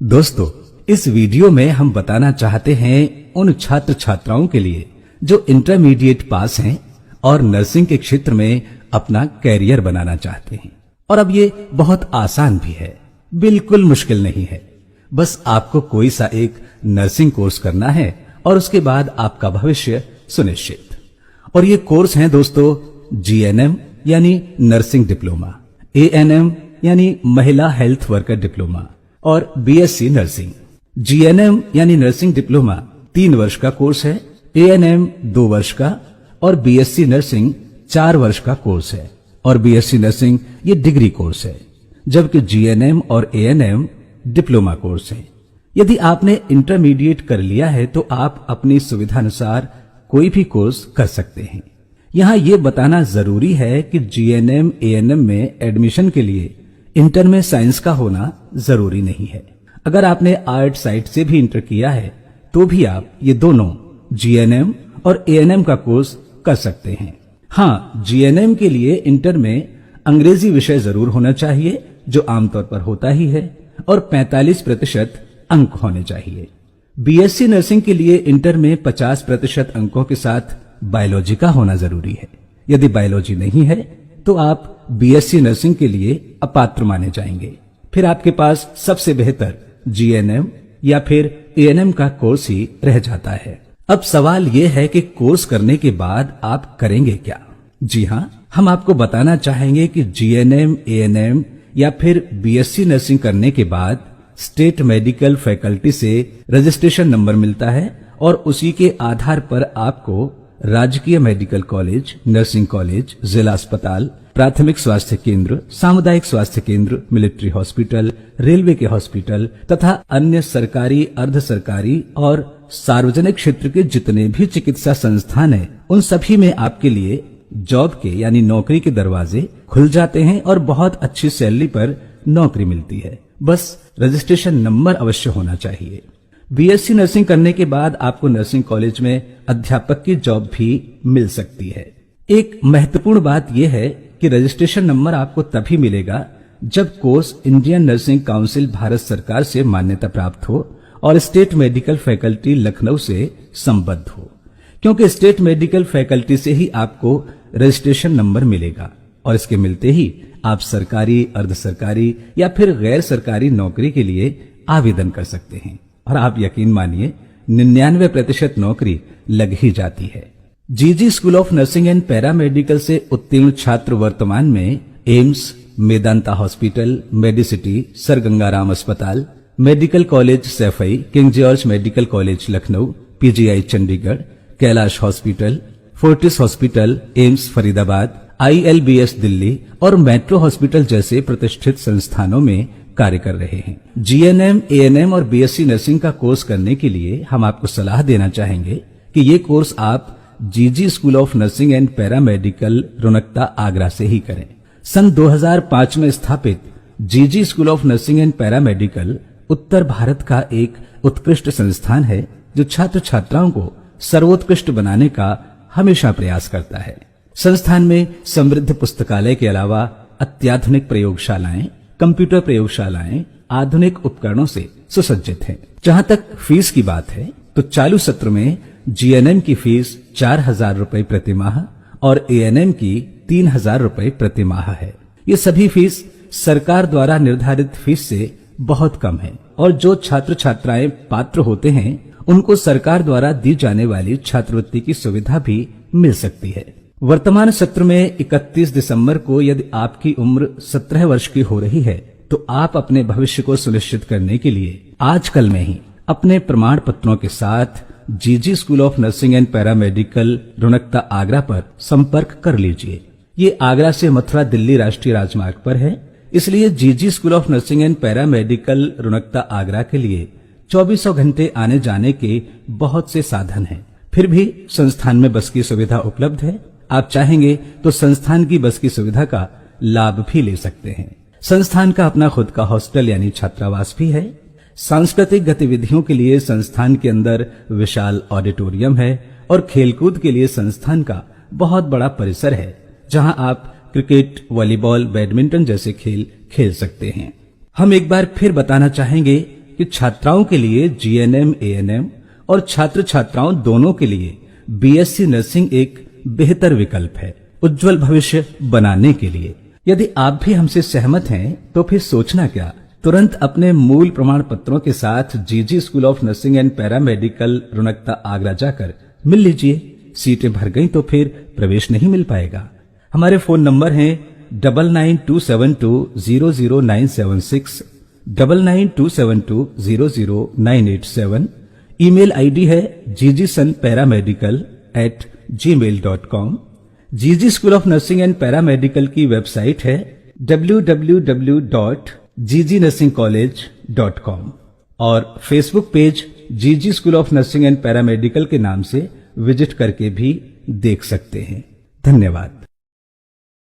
दोस्तों, इस वीडियो में हम बताना चाहते हैं उन छात्र छात्राओं के लिए जो इंटरमीडिएट पास हैं और नर्सिंग के क्षेत्र में अपना कैरियर बनाना चाहते हैं। और अब ये बहुत आसान भी है, बिल्कुल मुश्किल नहीं है। बस आपको कोई सा एक नर्सिंग कोर्स करना है और उसके बाद आपका भविष्य सुनिश्चित। और ये कोर्स हैं दोस्तों GNM यानी नर्सिंग डिप्लोमा, ANM यानी महिला हेल्थ वर्कर डिप्लोमा और BSc नर्सिंग। GNM यानी नर्सिंग डिप्लोमा 3 वर्ष का कोर्स है, ANM 2 वर्ष का और BSc नर्सिंग 4 वर्ष का कोर्स है। और BSc नर्सिंग ये डिग्री कोर्स है, जबकि GNM और ANM डिप्लोमा कोर्स है। यदि आपने इंटरमीडिएट कर लिया है तो आप अपनी सुविधा अनुसार कोई भी कोर्स कर सकते हैं। यहाँ ये बताना जरूरी है कि GNM ANM में एडमिशन के लिए इंटर में साइंस का होना जरूरी नहीं है। अगर आपने आर्ट साइड से भी इंटर किया है तो भी आप ये दोनों GNM और ANM का कोर्स कर सकते हैं। हाँ, GNM के लिए इंटर में अंग्रेजी विषय जरूर होना चाहिए, जो आमतौर पर होता ही है, और 45% अंक होने चाहिए। BSc नर्सिंग के लिए इंटर में 50% अंकों के साथ बायोलॉजी का होना जरूरी है। यदि बायोलॉजी नहीं है तो आप BSc नर्सिंग के लिए अपात्र माने जाएंगे। फिर आपके पास सबसे बेहतर GNM या फिर ANM का कोर्स ही रह जाता है। अब सवाल यह है कि कोर्स करने के बाद आप करेंगे क्या? जी हाँ, हम आपको बताना चाहेंगे कि GNM ANM या फिर BSc नर्सिंग करने के बाद स्टेट मेडिकल फैकल्टी से रजिस्ट्रेशन नंबर मिलता है और उसी के आधार पर आपको राजकीय मेडिकल कॉलेज, नर्सिंग कॉलेज, जिला अस्पताल, प्राथमिक स्वास्थ्य केंद्र, सामुदायिक स्वास्थ्य केंद्र, मिलिट्री हॉस्पिटल, रेलवे के हॉस्पिटल तथा अन्य सरकारी, अर्ध सरकारी और सार्वजनिक क्षेत्र के जितने भी चिकित्सा संस्थान हैं, उन सभी में आपके लिए जॉब के यानी नौकरी के दरवाजे खुल जाते हैं और बहुत अच्छी सैलरी पर नौकरी मिलती है। बस रजिस्ट्रेशन नंबर अवश्य होना चाहिए। BSc नर्सिंग करने के बाद आपको नर्सिंग कॉलेज में अध्यापक की जॉब भी मिल सकती है। एक महत्वपूर्ण बात यह है कि रजिस्ट्रेशन नंबर आपको तभी मिलेगा जब course Indian nursing council Bharat सरकार से मान्यता प्राप्त हो और स्टेट मेडिकल फैकल्टी लखनऊ से संबद्ध हो, क्योंकि स्टेट मेडिकल फैकल्टी से ही आपको रजिस्ट्रेशन नंबर मिलेगा और इसके मिलते ही आप सरकारी, अर्ध सरकारी या फिर गैर सरकारी नौकरी के लिए आवेदन कर सकते हैं। और आप यकीन मानिए 99% नौकरी लग ही जाती है। GG school of nursing and paramedical से उत्तीर्ण छात्र वर्तमान में एम्स, मेदांता हॉस्पिटल, मेडिसिटी, सर गंगाराम अस्पताल, medical college Saifai, King George medical college Lucknow, PGI Chandigarh, Kailash hospital, Fortis hospital, AIIMS Faridabad, ILBS Delhi और मेट्रो हॉस्पिटल जैसे प्रतिष्ठित संस्थानों में कार्य कर रहे हैं। GNM, ANM और BSc नर्सिंग का कोर्स करने के लिए हम आपको सलाह देना चाहेंगे कि ये कोर्स आप GG school of nursing and paramedical Runkata Agra से ही करें। सन 2005 में स्थापित GG school of nursing and paramedical Uttar Bharat का एक उत्कृष्ट संस्थान है जो छात्र छात्राओं को सर्वोत्कृष्ट बनाने का हमेशा प्रयास करता है। संस्थान में समृद्ध पुस्तकालय के अलावा अत्याधुनिक प्रयोगशालाएं, कंप्यूटर प्रयोगशालाएं आधुनिक उपकरणों से सुसज्जित हैं। जहां तक फीस की बात है तो चालू सत्र में GNM की फीस 4,000 रुपए प्रति माह और ANM की 3,000 रुपए प्रति माह है। ये सभी फीस सरकार द्वारा निर्धारित फीस से बहुत कम है और जो छात्र छात्राएं पात्र होते हैं उनको सरकार द्वारा दी जाने वाली छात्रवृत्ति की सुविधा भी मिल सकती है। वर्तमान सत्र में 31 दिसंबर को यदि आपकी उम्र 17 वर्ष की हो रही है तो आप अपने भविष्य को सुनिश्चित करने के लिए आजकल में ही अपने प्रमाण पत्रों के साथ GG school of nursing and paramedical Runkata Agra पर संपर्क कर लीजिए। ये आगरा से मथुरा दिल्ली राष्ट्रीय राजमार्ग पर है, इसलिए GG school of nursing and paramedical Runkata Agra के लिए 24 घंटे आने जाने के बहुत से साधन हैं। फिर भी संस्थान में बस की सुविधा उपलब्ध है। आप चाहेंगे तो संस्थान की बस की सुविधा का लाभ भी ले सकते हैं। संस्थान का अपना खुद का हॉस्टल यानी छात्रावास भी है। सांस्कृतिक गतिविधियों के लिए संस्थान के अंदर विशाल ऑडिटोरियम है और खेलकूद के लिए संस्थान का बहुत बड़ा परिसर है, जहां आप क्रिकेट, वॉलीबॉल, बैडमिंटन जैसे खेल खेल सकते हैं। हम एक बार फिर बताना चाहेंगे कि छात्राओं के लिए जीएनएम एएनएम और छात्र छात्राओं दोनों के लिए बीएससी नर्सिंग एक बेहतर विकल्प है उज्जवल भविष्य बनाने के लिए। यदि आप भी हमसे सहमत हैं तो फिर सोचना क्या, तुरंत अपने मूल प्रमाण पत्रों के साथ जीजी school of nursing and paramedical Runakta Agra जाकर मिल लीजिए। सीटें भर गई तो फिर प्रवेश नहीं मिल पाएगा। हमारे फोन नंबर हैं 9927200976, 9927200987। ईमेल आईडी है ggsunparamedical@gmail.com। जीजी school of nursing and paramedical की वेबसाइट है www.ggnursingcollege.com और फेसबुक पेज जीजी school of nursing and paramedical के नाम से विजिट करके भी देख सकते हैं। धन्यवाद।